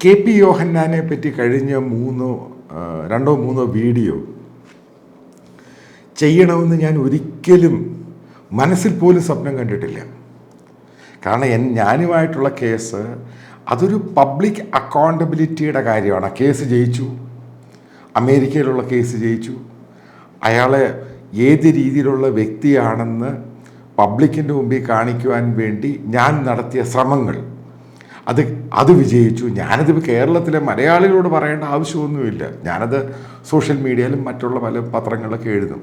K P യോഹന്നാനെ പറ്റി കഴിഞ്ഞ രണ്ടോ മൂന്നോ വീഡിയോ ചെയ്യണമെന്ന് ഞാൻ ഒരിക്കലും മനസ്സിൽ പോലും സ്വപ്നം കണ്ടിട്ടില്ല. കാരണം ഞാനുമായിട്ടുള്ള കേസ് അതൊരു പബ്ലിക് അക്കൗണ്ടബിലിറ്റിയുടെ കാര്യമാണ്. കേസ് ജയിച്ചു, അമേരിക്കയിലുള്ള കേസ് ജയിച്ചു. അയാളെ ഏത് രീതിയിലുള്ള വ്യക്തിയാണെന്ന് പബ്ലിക്കിൻ്റെ മുമ്പിൽ കാണിക്കുവാൻ വേണ്ടി ഞാൻ നടത്തിയ ശ്രമങ്ങൾ അത് വിജയിച്ചു. ഞാനത് കേരളത്തിലെ മലയാളികളോട് പറയേണ്ട ആവശ്യമൊന്നുമില്ല. ഞാനത് സോഷ്യൽ മീഡിയയിലും മറ്റുള്ള പല പത്രങ്ങളിലൊക്കെ എഴുതും.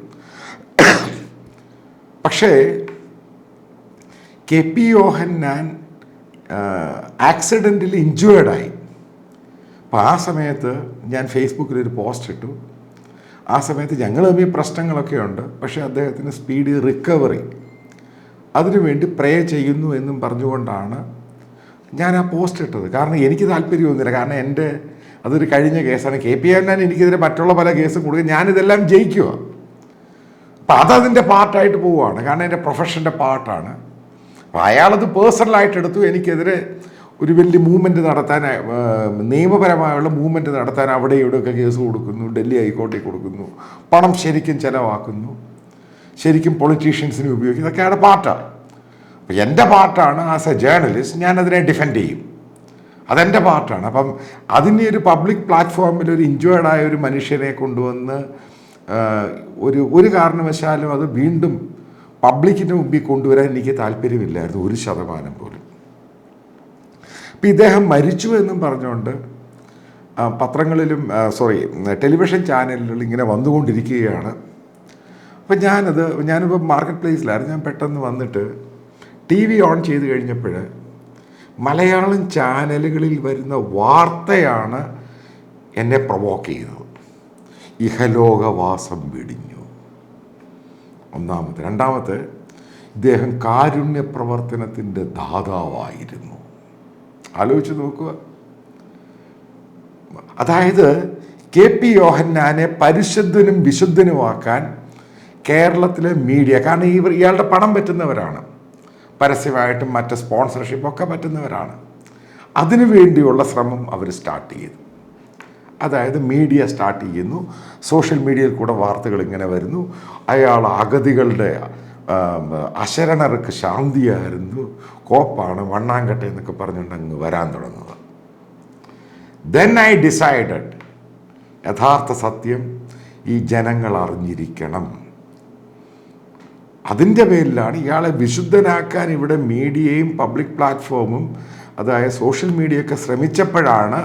പക്ഷേ കെ പി യോഹന്നാൻ ആക്സിഡൻറ്റിൽ ഇഞ്ചുവേർഡായി. അപ്പോൾ ആ സമയത്ത് ഞാൻ ഫേസ്ബുക്കിലൊരു പോസ്റ്റ് ഇട്ടു. ആ സമയത്ത് ഞങ്ങൾ തമ്മിൽ പ്രശ്നങ്ങളൊക്കെ ഉണ്ട്, പക്ഷേ അദ്ദേഹത്തിന് സ്പീഡ് റിക്കവറി അതിനുവേണ്ടി പ്രേ ചെയ്യുന്നു എന്നും പറഞ്ഞുകൊണ്ടാണ് ഞാൻ ആ പോസ്റ്റ് ഇട്ടത്. കാരണം എനിക്ക് താല്പര്യമൊന്നുമില്ല. കാരണം അതൊരു കഴിഞ്ഞ കേസാണ്. കെ പി യോഹന്നാൻ എനിക്കെതിരെ മറ്റുള്ള പല കേസും കൊടുക്കുക, ഞാനിതെല്ലാം ജയിക്കുക. അപ്പം അതതിൻ്റെ പാർട്ടായിട്ട് പോവുകയാണ്. കാരണം എൻ്റെ പ്രൊഫഷൻ്റെ പാർട്ടാണ്. അപ്പോൾ അയാളത് പേഴ്സണലായിട്ട് എടുത്തു. എനിക്കെതിരെ ഒരു വലിയ മൂവ്മെൻറ്റ് നടത്താൻ, നിയമപരമായുള്ള മൂവ്മെൻറ്റ് നടത്താൻ അവിടെ ഇവിടെയൊക്കെ കേസ് കൊടുക്കുന്നു, ഡൽഹി ഹൈക്കോടതി കൊടുക്കുന്നു, പണം ശരിക്കും ചിലവാക്കുന്നു, ശരിക്കും പൊളിറ്റീഷ്യൻസിനെ ഉപയോഗിക്കും. ഇതൊക്കെയാണ് പാർട്ടാണ്. അപ്പോൾ എൻ്റെ പാർട്ടാണ്. ആസ് എ ജേർണലിസ്റ്റ് ഞാനതിനെ ഡിഫെൻഡ് ചെയ്യും. അതെൻ്റെ പാർട്ടാണ്. അപ്പം അതിനെ ഒരു പബ്ലിക് പ്ലാറ്റ്ഫോമിൽ ഒരു ഇഞ്ചുവേർഡായ ഒരു മനുഷ്യനെ കൊണ്ടുവന്ന് ഒരു കാരണവശാലും അത് വീണ്ടും പബ്ലിക്കിൻ്റെ മുമ്പിൽ കൊണ്ടുവരാൻ എനിക്ക് താല്പര്യമില്ലായിരുന്നു, 1% പോലും. ഇപ്പം ഇദ്ദേഹം മരിച്ചു എന്നും പറഞ്ഞുകൊണ്ട് പത്രങ്ങളിലും ടെലിവിഷൻ ചാനലുകളിൽ ഇങ്ങനെ വന്നുകൊണ്ടിരിക്കുകയാണ്. അപ്പം ഞാനിപ്പോൾ മാർക്കറ്റ് പ്ലേസിലായിരുന്നു. ഞാൻ പെട്ടെന്ന് വന്നിട്ട് ടി വി ഓൺ ചെയ്ത് കഴിഞ്ഞപ്പോൾ മലയാളം ചാനലുകളിൽ വരുന്ന വാർത്തയാണ് എന്നെ പ്രൊവോക്ക് ചെയ്തത്. ഇഹലോകവാസം വെടിഞ്ഞു, ഒന്നാമത്തെ. രണ്ടാമത്തെ, ഇദ്ദേഹം കാരുണ്യ പ്രവർത്തനത്തിൻ്റെ ദാതാവായിരുന്നു. ആലോചിച്ച് നോക്കുക. അതായത് കെ പി യോഹന്നാനെ പരിശുദ്ധനും വിശുദ്ധനുമാക്കാൻ കേരളത്തിലെ മീഡിയ, കാരണം ഇയാളുടെ പണം പറ്റുന്നവരാണ്, പരസ്യമായിട്ടും മറ്റ് സ്പോൺസർഷിപ്പൊക്കെ പറ്റുന്നവരാണ്. അതിനു വേണ്ടിയുള്ള ശ്രമം അവർ സ്റ്റാർട്ട് ചെയ്തു. അതായത് മീഡിയ സ്റ്റാർട്ട് ചെയ്യുന്നു, സോഷ്യൽ മീഡിയയിൽ കൂടെ വാർത്തകൾ ഇങ്ങനെ വരുന്നു. അയാൾ അഗതികളുടെ അശരണർക്ക് ശാന്തിയായിരുന്നു, കോപ്പാണ്, വണ്ണാങ്കട്ട എന്നൊക്കെ പറഞ്ഞുകൊണ്ട് അങ്ങ് വരാൻ തുടങ്ങുക. ദെൻ ഐ ഡിസൈഡഡ്, യഥാർത്ഥ സത്യം ഈ ജനങ്ങൾ അറിഞ്ഞിരിക്കണം. അതിൻ്റെ പേരിലാണ് ഇയാളെ വിശുദ്ധനാക്കാൻ ഇവിടെ മീഡിയയും പബ്ലിക് പ്ലാറ്റ്ഫോമും, അതായത് സോഷ്യൽ മീഡിയയൊക്കെ ശ്രമിച്ചപ്പോഴാണ്.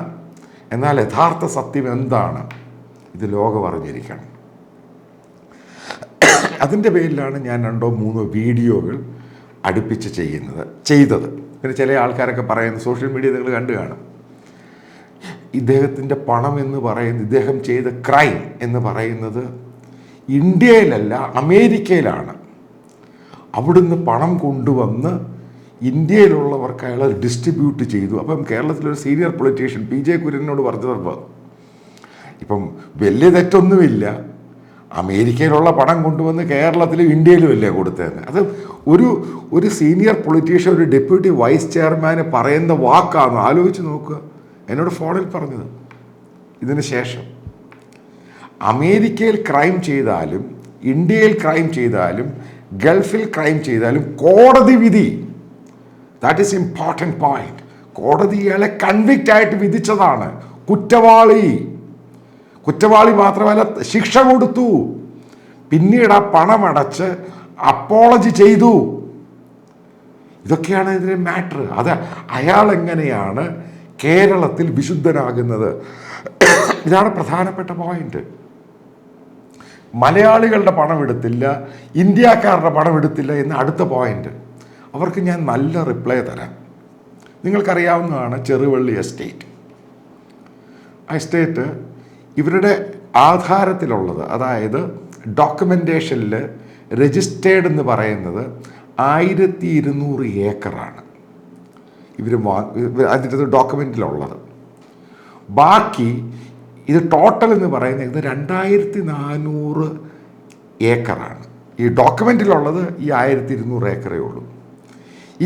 എന്നാൽ യഥാർത്ഥ സത്യം എന്താണ്, ഇത് ലോകം അറിഞ്ഞിരിക്കണം. അതിൻ്റെ പേരിലാണ് ഞാൻ 2-3 വീഡിയോകൾ അടുപ്പിച്ച് ചെയ്തത്. പിന്നെ ചില ആൾക്കാരൊക്കെ പറയുന്നത്, സോഷ്യൽ മീഡിയ നിങ്ങൾ കണ്ടു കാണും, ഇദ്ദേഹത്തിൻ്റെ പണം എന്ന് പറയുന്നത്, ഇദ്ദേഹം ചെയ്ത ക്രൈം എന്ന് പറയുന്നത് ഇന്ത്യയിലല്ല അമേരിക്കയിലാണ്. അവിടുന്ന് പണം കൊണ്ടുവന്ന് ഇന്ത്യയിലുള്ളവർക്ക് അയാൾ ഡിസ്ട്രിബ്യൂട്ട് ചെയ്തു. അപ്പം കേരളത്തിലൊരു സീനിയർ പൊളിറ്റീഷ്യൻ പി ജെ കുര്യനോട് പറഞ്ഞപ്പോൾ, ഇപ്പം വലിയ തെറ്റൊന്നുമില്ല, അമേരിക്കയിലുള്ള പണം കൊണ്ടുവന്ന് കേരളത്തിലും ഇന്ത്യയിലും അല്ലേ കൊടുത്തതെന്ന്. അത് ഒരു സീനിയർ പൊളിറ്റീഷ്യൻ, ഒരു ഡെപ്യൂട്ടി വൈസ് ചെയർമാന് പറയുന്ന വാക്കാണ്. ആലോചിച്ച് നോക്കുക. എന്നോട് ഫോണിൽ പറഞ്ഞത്. ഇതിന് ശേഷം അമേരിക്കയിൽ ക്രൈം ചെയ്താലും, ഇന്ത്യയിൽ ക്രൈം ചെയ്താലും, ഗൾഫിൽ ക്രൈം ചെയ്താലും കോടതി വിധി, ദാറ്റ് ഈസ് ഇമ്പോർട്ടൻറ്റ് പോയിന്റ്, കോടതി ഇയാളെ കൺവിക്റ്റ് ആയിട്ട് വിധിച്ചതാണ്. കുറ്റവാളി മാത്രമല്ല, ശിക്ഷ കൊടുത്തു. പിന്നീട് ആ പണമടച്ച് അപ്പോളജി ചെയ്തു. ഇതൊക്കെയാണ് ഇതിൻ്റെ മാറ്റർ. അത് അയാൾ എങ്ങനെയാണ് കേരളത്തിൽ വിശുദ്ധനാകുന്നത്, ഇതാണ് പ്രധാനപ്പെട്ട പോയിന്റ്. മലയാളികളുടെ പണം എടുത്തില്ല, ഇന്ത്യക്കാരുടെ പണം എടുത്തില്ല എന്ന് അടുത്ത പോയിന്റ്. അവർക്ക് ഞാൻ നല്ല റിപ്ലൈ തരാം. നിങ്ങൾക്കറിയാവുന്നതാണ് ചെറുവള്ളി എസ്റ്റേറ്റ്. ആ എസ്റ്റേറ്റ് ഇവരുടെ ആധാരത്തിലുള്ളത്, അതായത് ഡോക്യുമെൻറ്റേഷനിൽ രജിസ്റ്റേർഡ് എന്ന് പറയുന്നത് 1200 ഏക്കറാണ് അതിൻ്റെ ഡോക്യുമെൻറ്റിലുള്ളത്. ബാക്കി ഇത് ടോട്ടൽ എന്ന് പറയുന്നത് 2400 ഏക്കറാണ്. ഈ ഡോക്യുമെൻറ്റിലുള്ളത് ഈ 1200 ഏക്കറേ ഉള്ളൂ.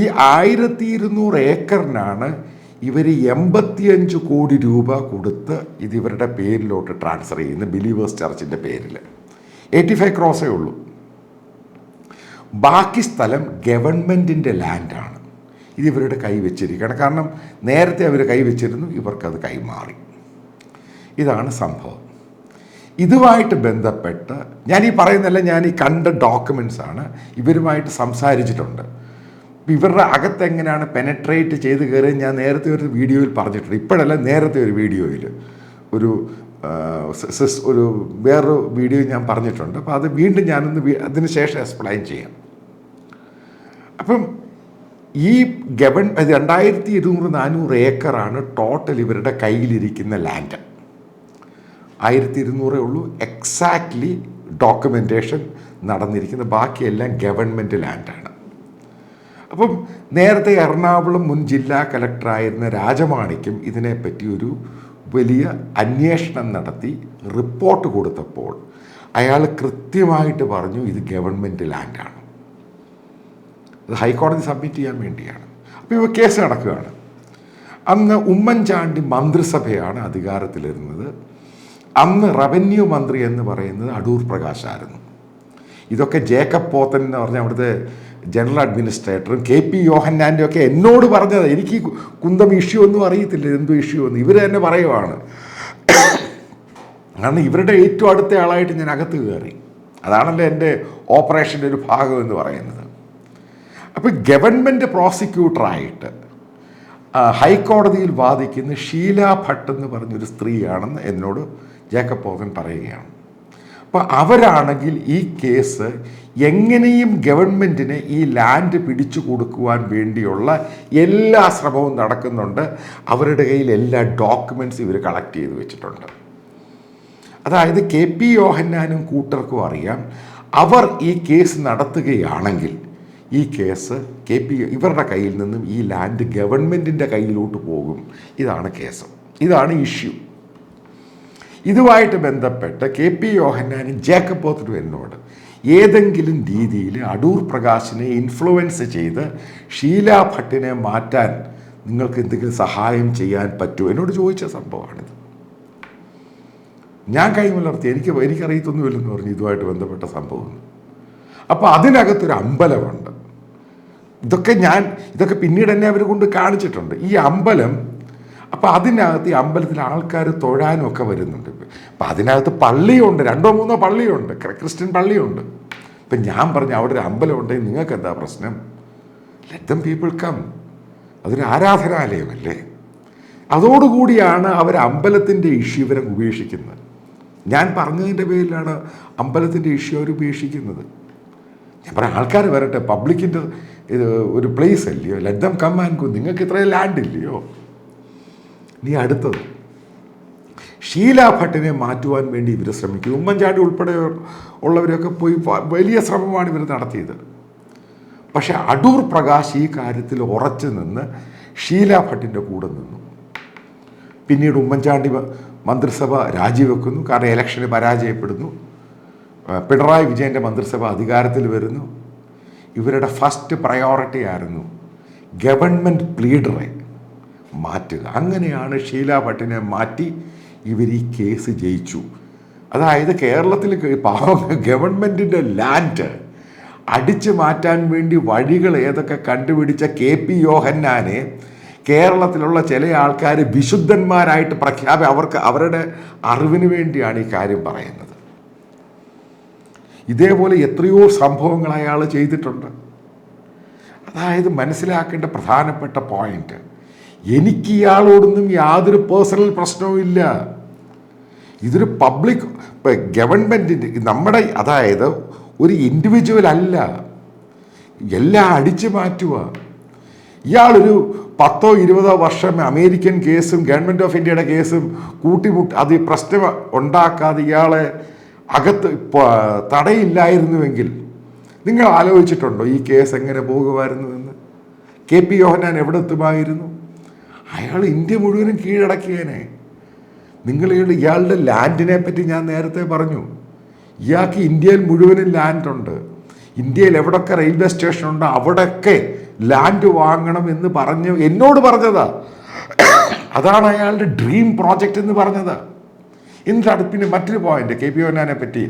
ഈ 1200 ഏക്കറിനാണ് ഇവർ 85 കോടി രൂപ കൊടുത്ത് ഇത് ഇവരുടെ പേരിലോട്ട് ട്രാൻസ്ഫർ ചെയ്യുന്നു, ബിലീവേഴ്സ് ചർച്ചിൻ്റെ പേരിൽ. 85 ക്രോസേ ഉള്ളൂ. ബാക്കി സ്ഥലം ഗവൺമെൻറ്റിൻ്റെ ലാൻഡാണ്. ഇത് ഇവരുടെ കൈവച്ചിരിക്കുകയാണ്. കാരണം നേരത്തെ അവർ കൈവച്ചിരുന്നു, ഇവർക്കത് കൈമാറി. ഇതാണ് സംഭവം. ഇതുമായിട്ട് ബന്ധപ്പെട്ട് ഞാൻ ഈ പറയുന്നതല്ല, ഞാൻ ഈ കണ്ട ഡോക്യുമെൻറ്റ്സാണ്, ഇവരുമായിട്ട് സംസാരിച്ചിട്ടുണ്ട്. ഇവരുടെ അകത്തെങ്ങനെയാണ് പെനട്രേറ്റ് ചെയ്ത് കയറി ഞാൻ നേരത്തെ ഒരു വീഡിയോയിൽ പറഞ്ഞിട്ടുണ്ട്. ഇപ്പോഴല്ല, നേരത്തെ ഒരു വീഡിയോയിൽ ഒരു വേറൊരു വീഡിയോ ഞാൻ പറഞ്ഞിട്ടുണ്ട്. അപ്പോൾ അത് വീണ്ടും ഞാനൊന്ന് അതിന് ശേഷം എക്സ്പ്ലെയിൻ ചെയ്യാം. അപ്പം ഈ 2200-400 ഏക്കറാണ് ടോട്ടൽ ഇവരുടെ കയ്യിലിരിക്കുന്ന ലാൻഡ്. 1200 ഉള്ളൂ എക്സാക്ട്ലി ഡോക്യുമെൻറ്റേഷൻ നടന്നിരിക്കുന്നത്. ബാക്കിയെല്ലാം ഗവൺമെൻറ് ലാൻഡാണ്. അപ്പം നേരത്തെ എറണാകുളം മുൻ ജില്ലാ കലക്ടറായിരുന്ന രാജമാണിക്യം ഇതിനെപ്പറ്റി ഒരു വലിയ അന്വേഷണം നടത്തി റിപ്പോർട്ട് കൊടുത്തപ്പോൾ അയാൾ കൃത്യമായിട്ട് പറഞ്ഞു ഇത് ഗവൺമെൻറ് ലാൻഡാണ്. അത് ഹൈക്കോടതി സബ്മിറ്റ് ചെയ്യാൻ വേണ്ടിയാണ്. അപ്പോൾ ഇവ കേസ് നടക്കുകയാണ്. അന്ന് ഉമ്മൻചാണ്ടി മന്ത്രിസഭയാണ് അധികാരത്തിലിരുന്നത്. അന്ന് റവന്യൂ മന്ത്രി എന്ന് പറയുന്നത് അടൂർ പ്രകാശായിരുന്നു. ഇതൊക്കെ ജേക്കബ് പോത്തൻ എന്ന് പറഞ്ഞ അവിടുത്തെ ജനറൽ അഡ്മിനിസ്ട്രേറ്ററും KP യോഹന്നാൻ്റെ ഒക്കെ എന്നോട് പറഞ്ഞത്. എനിക്ക് കുന്തം ഇഷ്യൂ ഒന്നും അറിയത്തില്ല, എന്തോ ഇഷ്യൂ ഒന്നും. ഇവർ തന്നെ പറയുവാണ്. കാരണം ഇവരുടെ ഏറ്റവും അടുത്ത ആളായിട്ട് ഞാൻ അകത്ത് കയറി. അതാണല്ലോ എൻ്റെ ഓപ്പറേഷൻ്റെ ഒരു ഭാഗം എന്ന് പറയുന്നത്. അപ്പോൾ ഗവൺമെൻറ് പ്രോസിക്യൂട്ടറായിട്ട് ഹൈക്കോടതിയിൽ വാദിക്കുന്ന ഷീല ഭട്ട് എന്ന് പറഞ്ഞൊരു സ്ത്രീയാണെന്ന് എന്നോട് ജേക്കബ് പോത്തൻ പറയുകയാണ്. അപ്പോൾ അവരാണെങ്കിൽ ഈ കേസ് എങ്ങനെയും ഗവൺമെൻറ്റിന് ഈ ലാൻഡ് പിടിച്ചു കൊടുക്കുവാൻ വേണ്ടിയുള്ള എല്ലാ ശ്രമവും നടക്കുന്നുണ്ട്. അവരുടെ കയ്യിൽ എല്ലാ ഡോക്യുമെൻറ്റ്സ് ഇവർ കളക്ട് ചെയ്ത് വെച്ചിട്ടുണ്ട്. അതായത് KP യോഹന്നാനും കൂട്ടർക്കും അറിയാം, അവർ ഈ കേസ് നടത്തുകയാണെങ്കിൽ ഈ കേസ് ഇവരുടെ കയ്യിൽ നിന്നും ഈ ലാൻഡ് ഗവൺമെൻറ്റിൻ്റെ കയ്യിലോട്ട് പോകും. ഇതാണ് കേസ്, ഇതാണ് ഇഷ്യൂ. ഇതുമായിട്ട് ബന്ധപ്പെട്ട് KP യോഹന്നാനും ജേക്കബ് പോത്തനും എന്നോട് ഏതെങ്കിലും രീതിയിൽ അടൂർ പ്രകാശിനെ ഇൻഫ്ലുവൻസ് ചെയ്ത് ഷീല ഭട്ടിനെ മാറ്റാൻ നിങ്ങൾക്ക് എന്തെങ്കിലും സഹായം ചെയ്യാൻ പറ്റുമോ എന്നോട് ചോദിച്ച സംഭവമാണിത്. ഞാൻ കൈമലർത്തി, എനിക്കറിയത്തൊന്നുമില്ലെന്ന് പറഞ്ഞു ഇതുമായിട്ട് ബന്ധപ്പെട്ട സംഭവം. അപ്പോൾ അതിനകത്തൊരു അമ്പലമുണ്ട്. ഇതൊക്കെ പിന്നീട് എന്നെ അവർ കൊണ്ട് കാണിച്ചിട്ടുണ്ട്. ഈ അമ്പലം, അപ്പോൾ അതിനകത്ത് ഈ അമ്പലത്തിൽ ആൾക്കാർ തൊഴാനും ഒക്കെ വരുന്നുണ്ട്. അപ്പം അതിനകത്ത് പള്ളിയുണ്ട്, 2-3 പള്ളിയുണ്ട്, ക്രിസ്ത്യൻ പള്ളിയുണ്ട്. ഇപ്പം ഞാൻ പറഞ്ഞു അവിടെ ഒരു അമ്പലം ഉണ്ടെങ്കിൽ നിങ്ങൾക്ക് എന്താ പ്രശ്നം? Let them people come. അതൊരു ആരാധനാലയമല്ലേ. അതോടുകൂടിയാണ് അവർ അമ്പലത്തിൻ്റെ ഇഷ്യൂ ഇവരെ ഉപേക്ഷിക്കുന്നത്. ഞാൻ പറഞ്ഞതിൻ്റെ പേരിലാണ് അമ്പലത്തിൻ്റെ ഇഷ്യൂ അവർ ഉപേക്ഷിക്കുന്നത്. ഞാൻ പറയാം, ആൾക്കാർ വരട്ടെ, പബ്ലിക്കിൻ്റെ ഇത് ഒരു പ്ലേസ് അല്ലയോ, let them come and go. നിങ്ങൾക്ക് ഇത്രയും ലാൻഡ് ഇല്ലയോ? നീ അടുത്തത് ഷീല ഭട്ടിനെ മാറ്റുവാൻ വേണ്ടി ഇവർ ശ്രമിക്കുന്നു. ഉമ്മൻചാണ്ടി ഉൾപ്പെടെ ഉള്ളവരൊക്കെ പോയി വലിയ ശ്രമമാണ് ഇവർ നടത്തിയത്. പക്ഷെ അടൂർ പ്രകാശ് ഈ കാര്യത്തിൽ ഉറച്ചു നിന്ന് ഷീല ഭട്ടിൻ്റെ കൂടെ നിന്നു. പിന്നീട് ഉമ്മൻചാണ്ടി മന്ത്രിസഭ രാജിവെക്കുന്നു, കാരണം ഇലക്ഷന് പരാജയപ്പെടുന്നു. പിണറായി വിജയൻ്റെ മന്ത്രിസഭ അധികാരത്തിൽ വരുന്നു. ഇവരുടെ ഫസ്റ്റ് പ്രയോറിറ്റി ആയിരുന്നു ഗവൺമെൻറ് പ്ലീഡറെ മാറ്റുക. അങ്ങനെയാണ് ഷീല ഭട്ടിനെ മാറ്റി ഇവർ ഈ കേസ് ജയിച്ചു. അതായത് കേരളത്തിൽ ഗവൺമെൻറ്റിൻ്റെ ലാൻഡ് അടിച്ചു മാറ്റാൻ വേണ്ടി വഴികൾ ഏതൊക്കെ കണ്ടുപിടിച്ച KP യോഹന്നാനെ കേരളത്തിലുള്ള ചില ആൾക്കാർ വിശുദ്ധന്മാരായിട്ട് അവർക്ക് അവരുടെ അറിവിന് വേണ്ടിയാണ് ഈ കാര്യം പറയുന്നത്. ഇതേപോലെ എത്രയോ സംഭവങ്ങൾ അയാൾ ചെയ്തിട്ടുണ്ട്. അതായത് മനസ്സിലാക്കേണ്ട പ്രധാനപ്പെട്ട പോയിന്റ്, എനിക്ക് ഇയാളോടൊന്നും യാതൊരു പേഴ്സണൽ പ്രശ്നവും ഇല്ല. ഇതൊരു പബ്ലിക് ഗവൺമെൻറ്റിൻ്റെ നമ്മുടെ, അതായത് ഒരു ഇൻഡിവിജ്വൽ അല്ല, എല്ലാം അടിച്ചു മാറ്റുക. ഇയാളൊരു 10-20 വർഷം അമേരിക്കൻ കേസും ഗവൺമെൻറ് ഓഫ് ഇന്ത്യയുടെ കേസും അത് പ്രശ്നം ഉണ്ടാക്കാതെ ഇയാളെ അകത്ത് തടയില്ലായിരുന്നുവെങ്കിൽ നിങ്ങൾ ആലോചിച്ചിട്ടുണ്ടോ ഈ കേസ് എങ്ങനെ പോകുമായിരുന്നുവെന്ന്? KP യോഹന്നാൻ എവിടെ എത്തുമായിരുന്നു? അയാൾ ഇന്ത്യ മുഴുവനും കീഴടക്കിയേനെ. ഇയാളുടെ ലാൻഡിനെ പറ്റി ഞാൻ നേരത്തെ പറഞ്ഞു. ഇയാൾക്ക് ഇന്ത്യയിൽ മുഴുവനും ലാൻഡുണ്ട്. ഇന്ത്യയിൽ എവിടെയൊക്കെ റെയിൽവേ സ്റ്റേഷൻ ഉണ്ടോ അവിടെയൊക്കെ ലാൻഡ് വാങ്ങണം എന്ന് എന്നോട് പറഞ്ഞതാ. അതാണ് അയാളുടെ ഡ്രീം പ്രോജക്റ്റ് എന്ന് പറഞ്ഞത്. എന്നിട്ട് പിന്നെ മറ്റൊരു പോയിന്റ് KP യോഹന്നാനെ പറ്റി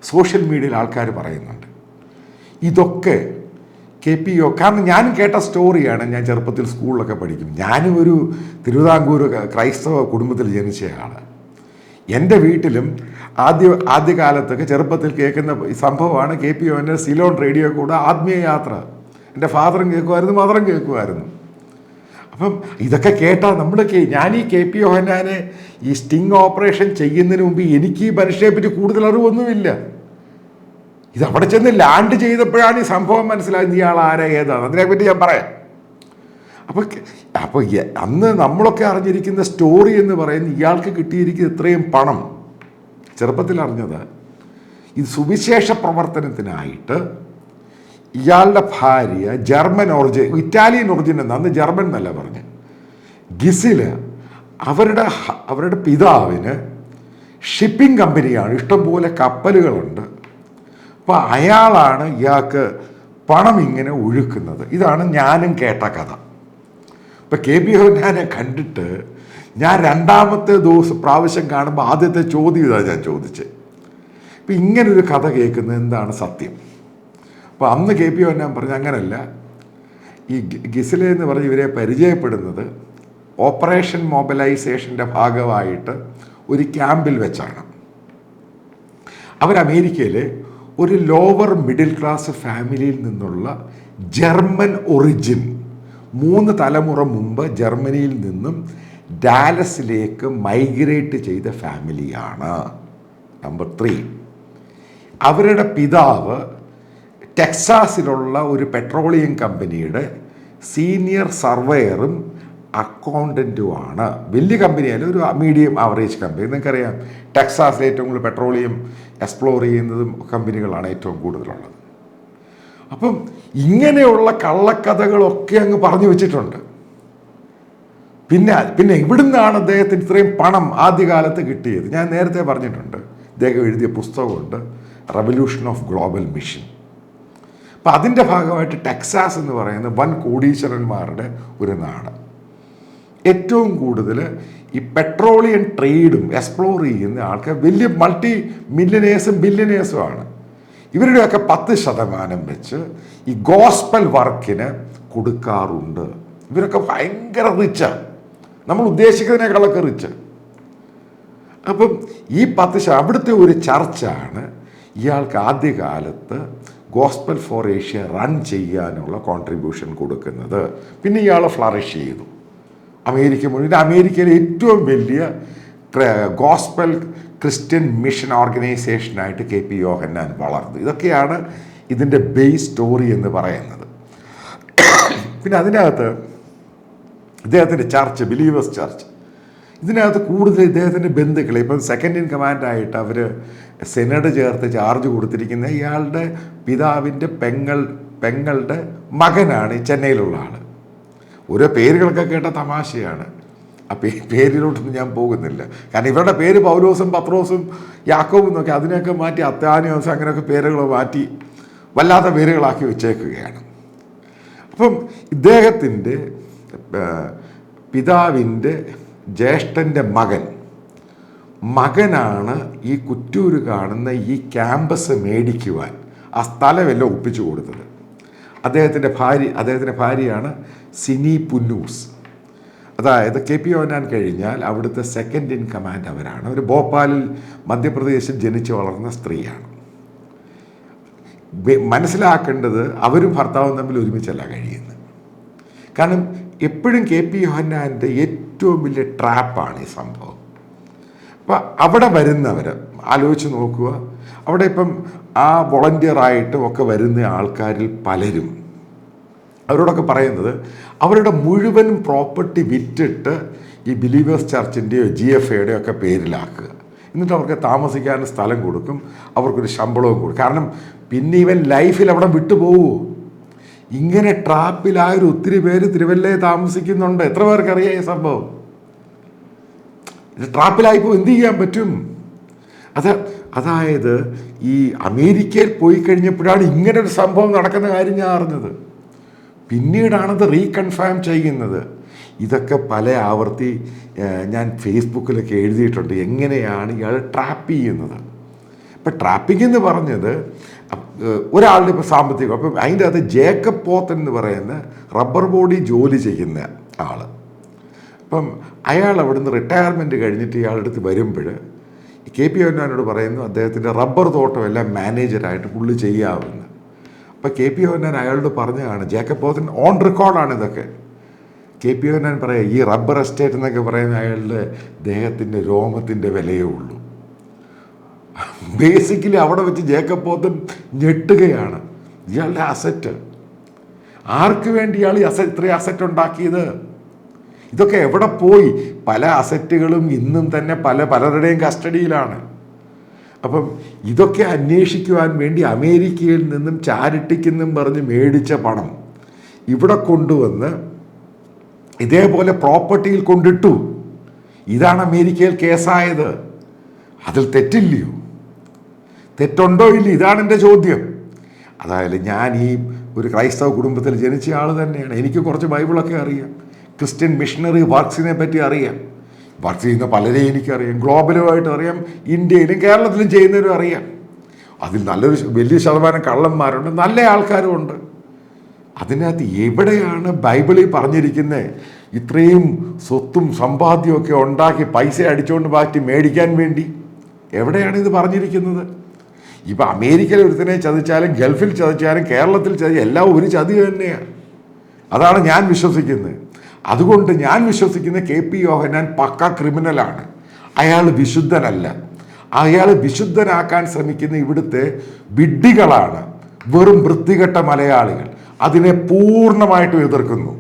സോഷ്യൽ മീഡിയയിൽ ആൾക്കാർ പറയുന്നുണ്ട്, ഇതൊക്കെ കാരണം ഞാനും കേട്ട സ്റ്റോറിയാണ്. ഞാൻ ചെറുപ്പത്തിൽ സ്കൂളിലൊക്കെ പഠിക്കും. ഞാനും ഒരു തിരുവിതാംകൂർ ക്രൈസ്തവ കുടുംബത്തിൽ ജനിച്ചയാൾ. എൻ്റെ വീട്ടിലും ആദ്യകാലത്തൊക്കെ ചെറുപ്പത്തിൽ കേൾക്കുന്ന സംഭവമാണ് KP യോഹന്നാൻ സിലോൺ റേഡിയോ കൂടെ ആത്മീയ യാത്ര. എൻ്റെ ഫാദറും കേൾക്കുമായിരുന്നു, മദറും കേൾക്കുമായിരുന്നു. അപ്പം ഇതൊക്കെ കേട്ടാൽ ഞാൻ ഈ KP യോഹന്നാനെ ഈ സ്റ്റിങ് ഓപ്പറേഷൻ ചെയ്യുന്നതിന് മുമ്പ് എനിക്ക് ഈ മനുഷ്യനെ പറ്റി കൂടുതൽ അറിവൊന്നുമില്ല. ഇത് അവിടെ ചെന്ന് ലാൻഡ് ചെയ്തപ്പോഴാണ് ഈ സംഭവം മനസ്സിലായത്, ഇയാൾ ആരാ ഏതാണ്. അതിനെപ്പറ്റി ഞാൻ പറയാം. അപ്പോൾ അന്ന് നമ്മളൊക്കെ അറിഞ്ഞിരിക്കുന്ന സ്റ്റോറി എന്ന് പറയുന്നത് ഇയാൾക്ക് കിട്ടിയിരിക്കുന്ന ഇത്രയും പണം ചെറുപ്പത്തിൽ അറിഞ്ഞത് ഇത് സുവിശേഷ പ്രവർത്തനത്തിനായിട്ട് ഇയാളുടെ ഭാര്യ ഇറ്റാലിയൻ ഒറിജിൻ എന്ന്, അന്ന് ജർമ്മൻ എന്നല്ല പറഞ്ഞ്, ഗിസില് അവരുടെ പിതാവിന് ഷിപ്പിംഗ് കമ്പനിയാണ്, ഇഷ്ടംപോലെ കപ്പലുകളുണ്ട്. അപ്പോൾ അയാളാണ് ഇയാൾക്ക് പണം ഇങ്ങനെ ഒഴുക്കുന്നത്. ഇതാണ് ഞാനും കേട്ട കഥ. ഇപ്പം KP യോഹന്നാനെ കണ്ടിട്ട് ഞാൻ രണ്ടാമത്തെ പ്രാവശ്യം കാണുമ്പോൾ ആദ്യത്തെ ചോദ്യം ഇതാണ് ഞാൻ ചോദിച്ചത്, ഇപ്പം ഇങ്ങനൊരു കഥ കേൾക്കുന്നത് എന്താണ് സത്യം? അപ്പോൾ അന്ന് KP യോഹന്നാൻ പറഞ്ഞു, അങ്ങനല്ല, ഈ ഗിസിലെ എന്ന് പറഞ്ഞ് ഇവരെ പരിചയപ്പെടുന്നത് ഓപ്പറേഷൻ മൊബിലൈസേഷൻ്റെ ഭാഗമായിട്ട് ഒരു ക്യാമ്പിൽ വെച്ചാണ്. അമേരിക്കയിൽ ഒരു ലോവർ മിഡിൽ ക്ലാസ് ഫാമിലിയിൽ നിന്നുള്ള ജർമ്മൻ ഒറിജിൻ 3 തലമുറ മുമ്പ് ജർമ്മനിയിൽ നിന്നും ഡാലസിലേക്ക് മൈഗ്രേറ്റ് ചെയ്ത ഫാമിലിയാണ്. നമ്പർ 3, അവരുടെ പിതാവ് ടെക്സാസിലുള്ള ഒരു പെട്രോളിയം കമ്പനിയുടെ സീനിയർ സർവേയറും അക്കൗണ്ടൻറ്റുമാണ്. വലിയ കമ്പനിയല്ല, ഒരു മീഡിയം ആവറേജ് കമ്പനി. നിങ്ങൾക്കറിയാം ടെക്സാസിൽ ഏറ്റവും കൂടുതൽ പെട്രോളിയം എക്സ്പ്ലോർ ചെയ്യുന്നതും കമ്പനികളാണ് ഏറ്റവും കൂടുതലുള്ളത്. അപ്പം ഇങ്ങനെയുള്ള കള്ളക്കഥകളൊക്കെ അങ്ങ് പറഞ്ഞു വെച്ചിട്ടുണ്ട്. പിന്നെ ഇവിടുന്നാണ് അദ്ദേഹത്തിന് ഇത്രയും പണം ആദ്യകാലത്ത് കിട്ടിയത്. ഞാൻ നേരത്തെ പറഞ്ഞിട്ടുണ്ട്, അദ്ദേഹം എഴുതിയ പുസ്തകമുണ്ട് റെവല്യൂഷൻ ഓഫ് ഗ്ലോബൽ മിഷൻ. അപ്പം അതിൻ്റെ ഭാഗമായിട്ട് ടെക്സാസ് എന്ന് പറയുന്ന വൻ കോടീശ്വരന്മാരുടെ ഒരു നാട്. ഏറ്റവും കൂടുതൽ ഈ പെട്രോളിയം ട്രേഡും എക്സ്പ്ലോർ ചെയ്യുന്ന ആൾക്കാർ വലിയ മൾട്ടി മില്യനേഴ്സും ബില്യനേഴ്സുമാണ്. ഇവരുടെയൊക്കെ 10% വെച്ച് ഈ ഗോസ്പൽ വർക്കിന് കൊടുക്കാറുണ്ട്. ഇവരൊക്കെ ഭയങ്കര റിച്ചാണ്, നമ്മൾ ഉദ്ദേശിക്കുന്നതിനേക്കാളൊക്കെ റിച്ച്. അപ്പം ഈ 10% അവിടുത്തെ ഒരു ചർച്ചാണ് ഇയാൾക്ക് ആദ്യകാലത്ത് ഗോസ്പൽ ഫോർ ഏഷ്യ റൺ ചെയ്യാനുള്ള കോൺട്രിബ്യൂഷൻ കൊടുക്കുന്നത്. പിന്നെ ഇയാൾ ഫ്ലറിഷ് ചെയ്തു. അമേരിക്കയിലെ ഏറ്റവും വലിയ ഗോസ്പൽ ക്രിസ്ത്യൻ മിഷൻ ഓർഗനൈസേഷനായിട്ട് KP യോഹന്നാൻ വളർന്നു. ഇതൊക്കെയാണ് ഇതിൻ്റെ ബേസ് സ്റ്റോറി എന്ന് പറയുന്നത്. പിന്നെ അതിനകത്ത് ഇദ്ദേഹത്തിൻ്റെ ചർച്ച്, ബിലീവേഴ്സ് ചർച്ച്, ഇതിനകത്ത് കൂടുതൽ ഇദ്ദേഹത്തിൻ്റെ ബന്ധുക്കൾ, ഇപ്പം സെക്കൻഡ് ഇൻ കമാൻഡായിട്ട് അവർ സെനഡ് ചേർത്ത് ചാർജ് കൊടുത്തിരിക്കുന്ന ഇയാളുടെ പിതാവിൻ്റെ പെങ്ങളുടെ മകനാണ് ഈ ചെന്നൈയിലുള്ള ആൾ. ഓരോ പേരുകളൊക്കെ കേട്ട തമാശയാണ്. ആ പേരിലോട്ടൊന്നും ഞാൻ പോകുന്നില്ല. കാരണം ഇവരുടെ പേര് പൗലോസും പത്രോസും യാക്കോബും എന്നൊക്കെ, അതിനെയൊക്കെ മാറ്റി അത്താനിയോസും അങ്ങനെയൊക്കെ പേരുകൾ മാറ്റി വല്ലാത്ത പേരുകളാക്കി വെച്ചേക്കുകയാണ്. അപ്പം ഇദ്ദേഹത്തിൻ്റെ പിതാവിൻ്റെ ജ്യേഷ്ഠൻ്റെ മകനാണ് ഈ കുറ്റൂര് കാണുന്ന ഈ ക്യാമ്പസ് മേടിക്കുവാൻ ആ സ്ഥലമെല്ലാം ഒപ്പിച്ചു കൊടുത്തത്. അദ്ദേഹത്തിൻ്റെ ഭാര്യയാണ് സിനി പുന്നൂസ്. അതായത് KP യോഹന്നാൻ കഴിഞ്ഞാൽ അവിടുത്തെ സെക്കൻഡ് ഇൻ കമാൻഡ് അവരാണ്. ഒരു ഭോപ്പാലിൽ മധ്യപ്രദേശിൽ ജനിച്ചു വളർന്ന സ്ത്രീയാണ്. മനസ്സിലാക്കേണ്ടത് അവരും ഭർത്താവും തമ്മിൽ ഒരുമിച്ചല്ല കഴിയുന്നത്. കാരണം എപ്പോഴും KP യോഹന്നാൻ്റെ ഏറ്റവും വലിയ ട്രാപ്പാണ് ഈ സംഭവം. അപ്പം അവിടെ വരുന്നവർ ആലോചിച്ച് നോക്കുക, അവിടെ ഇപ്പം ആ വോളണ്ടിയറായിട്ടും ഒക്കെ വരുന്ന ആൾക്കാരിൽ പലരും അവരോടൊക്കെ പറയുന്നത് അവരുടെ മുഴുവൻ പ്രോപ്പർട്ടി വിറ്റിട്ട് ഈ ബിലീവേഴ്സ് ചർച്ചിൻ്റെയോ GFAയുടെയോ ഒക്കെ പേരിലാക്കുക. എന്നിട്ട് അവർക്ക് താമസിക്കാൻ സ്ഥലം കൊടുക്കും, അവർക്കൊരു ശമ്പളവും കൊടുക്കും. കാരണം പിന്നെ ഇവൻ ലൈഫിൽ അവിടെ വിട്ടുപോകുമോ? ഇങ്ങനെ ട്രാപ്പിലായൊരു ഒത്തിരി പേര് തിരുവല്ലയിൽ താമസിക്കുന്നുണ്ട്. എത്ര പേർക്കറിയാം ഈ സംഭവം? ഇത് ട്രാപ്പിലായിപ്പോൾ എന്ത് ചെയ്യാൻ പറ്റും? അതായത് ഈ അമേരിക്കയിൽ പോയി കഴിഞ്ഞപ്പോഴാണ് ഇങ്ങനൊരു സംഭവം നടക്കുന്ന കാര്യം ഞാൻ അറിഞ്ഞത്. പിന്നീടാണത് റീകൺഫേം ചെയ്യുന്നത്. ഇതൊക്കെ പല ആവർത്തി ഞാൻ ഫേസ്ബുക്കിലൊക്കെ എഴുതിയിട്ടുണ്ട്, എങ്ങനെയാണ് ഇയാൾ ട്രാപ്പ് ചെയ്യുന്നത്. ഇപ്പം ട്രാപ്പിംഗ് എന്ന് പറഞ്ഞത് ഒരാളുടെ ഇപ്പോൾ സാമ്പത്തികം, അപ്പം അതിൻ്റെ അകത്ത് ജേക്കബ് പോത്തൻ എന്ന് പറയുന്ന റബ്ബർ ബോർഡിൽ ജോലി ചെയ്യുന്ന ആൾ, അപ്പം അയാൾ അവിടുന്ന് റിട്ടയർമെൻറ്റ് കഴിഞ്ഞിട്ട് ഇയാളുടെ അടുത്ത് വരുമ്പോൾ KP യോഹന്നാനോട് പറയുന്നു അദ്ദേഹത്തിൻ്റെ റബ്ബർ തോട്ടമെല്ലാം മാനേജരായിട്ട് പുള്ളി ചെയ്യാവുന്ന. അപ്പോൾ KP യോഹന്നാൻ അയാളോട് പറഞ്ഞതാണ്, ജേക്കബ് പോത്തൻ ഓൺ റെക്കോർഡാണ് ഇതൊക്കെ. KP യോഹന്നാൻ പറയാം, ഈ റബ്ബർ എസ്റ്റേറ്റ് എന്നൊക്കെ പറയുന്ന അയാളുടെ ദേഹത്തിൻ്റെ രോമത്തിൻ്റെ വിലയേ ഉള്ളൂ. ബേസിക്കലി അവിടെ വെച്ച് ജേക്കബ് പോത്തൻ ഞെട്ടുകയാണ്. ഇയാളുടെ അസറ്റ്, ആർക്ക് വേണ്ടി ഇയാൾ ഇത്രയും അസറ്റ് ഉണ്ടാക്കിയത്? ഇതൊക്കെ എവിടെ പോയി? പല അസറ്റുകളും ഇന്നും തന്നെ പലരുടെയും കസ്റ്റഡിയിലാണ്. അപ്പം ഇതൊക്കെ അന്വേഷിക്കുവാൻ വേണ്ടി അമേരിക്കയിൽ നിന്നും ചാരിറ്റിക്കെന്നും പറഞ്ഞ് മേടിച്ച പണം ഇവിടെ കൊണ്ടുവന്ന് ഇതേപോലെ പ്രോപ്പർട്ടിയിൽ കൊണ്ടിട്ടു. ഇതാണ് അമേരിക്കയിൽ കേസായത്. അതിൽ തെറ്റില്ലയോ? തെറ്റുണ്ടോ ഇല്ല? ഇതാണ് എൻ്റെ ചോദ്യം. അതായത് ഞാൻ ഈ ഒരു ക്രൈസ്തവ കുടുംബത്തിൽ ജനിച്ച ആൾ തന്നെയാണ്. എനിക്ക് കുറച്ച് ബൈബിളൊക്കെ അറിയാം, ക്രിസ്ത്യൻ മിഷണറി വർക്ക്സിനെ പറ്റി അറിയാം, വർക്ക് ചെയ്യുന്ന പലരെയും എനിക്കറിയാം, ഗ്ലോബലുമായിട്ട് അറിയാം, ഇന്ത്യയിലും കേരളത്തിലും ചെയ്യുന്നവരും അറിയാം. അതിൽ വലിയ ശതമാനം കള്ളന്മാരുണ്ട്, നല്ല ആൾക്കാരും ഉണ്ട്. അതിനകത്ത് എവിടെയാണ് ബൈബിളിൽ പറഞ്ഞിരിക്കുന്നത് ഇത്രയും സ്വത്തും സമ്പാദ്യമൊക്കെ ഉണ്ടാക്കി പൈസ അടിച്ചുകൊണ്ട് മാറ്റി മേടിക്കാൻ വേണ്ടി? എവിടെയാണ് ഇത് പറഞ്ഞിരിക്കുന്നത്? ഇപ്പം അമേരിക്കയിൽ ഒരുത്തനെ ചതിച്ചാലും ഗൾഫിൽ ചതിച്ചാലും കേരളത്തിൽ ചതിച്ചാലും എല്ലാം ഒരു ചതി തന്നെയാണ്. അതാണ് ഞാൻ വിശ്വസിക്കുന്നത്. അതുകൊണ്ട് ഞാൻ വിശ്വസിക്കുന്ന KP യോഹന്നാൻ പക്ക ക്രിമിനലാണ്. അയാൾ വിശുദ്ധനല്ല. അയാൾ വിശുദ്ധനാക്കാൻ ശ്രമിക്കുന്ന ഇവിടുത്തെ വിഡ്ഢികളാണ്, വെറും വൃത്തികെട്ട മലയാളികൾ. അതിനെ പൂർണ്ണമായിട്ടും എതിർക്കുന്നു.